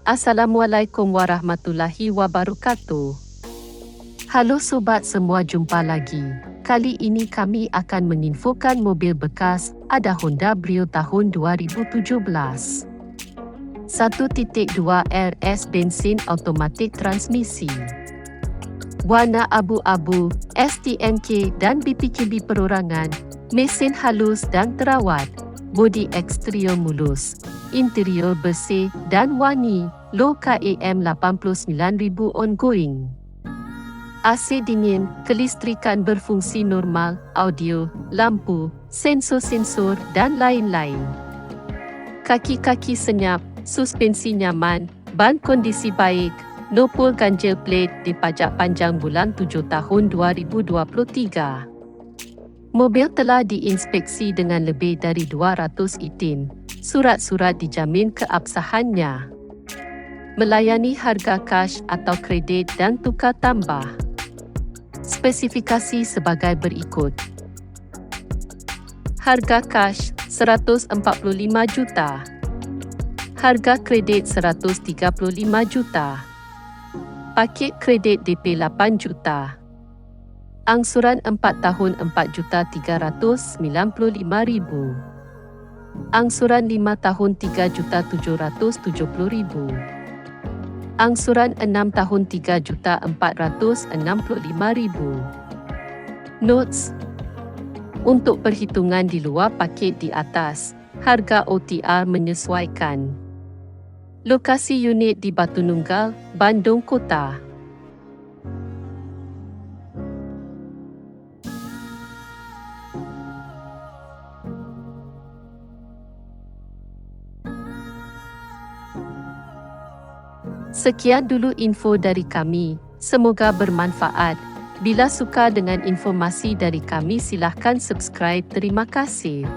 Assalamualaikum warahmatullahi wabarakatuh. Halo sobat semua, jumpa lagi. Kali ini kami akan menginfokan mobil bekas ada Honda Brio tahun 2017. 1.2 RS bensin automatik transmisi. Warna abu-abu, STMK dan BPKB perorangan, mesin halus dan terawat, bodi eksterior mulus, interior bersih dan wangi, low KAM 89,000 ongoing. AC dingin, kelistrikan berfungsi normal, audio, lampu, sensor-sensor dan lain-lain. Kaki-kaki senyap, suspensi nyaman, ban kondisi baik, nopol ganjil plate dipajak panjang bulan 7 tahun 2023. Mobil telah diinspeksi dengan lebih dari 200 itin. Surat-surat dijamin keabsahannya. Melayani harga cash atau kredit dan tukar tambah. Spesifikasi sebagai berikut. Harga cash 145 juta. Harga kredit 135 juta. Paket kredit DP 8 juta. Angsuran 4 tahun 4.395.000. Angsuran 5 tahun 3.770.000. Angsuran 6 tahun 3.465.000. Notes: untuk perhitungan di luar paket di atas, harga OTR menyesuaikan. Lokasi unit di Batu Nunggal, Bandung Kota. Sekian dulu info dari kami, semoga bermanfaat. Bila suka dengan informasi dari kami, silahkan subscribe. Terima kasih.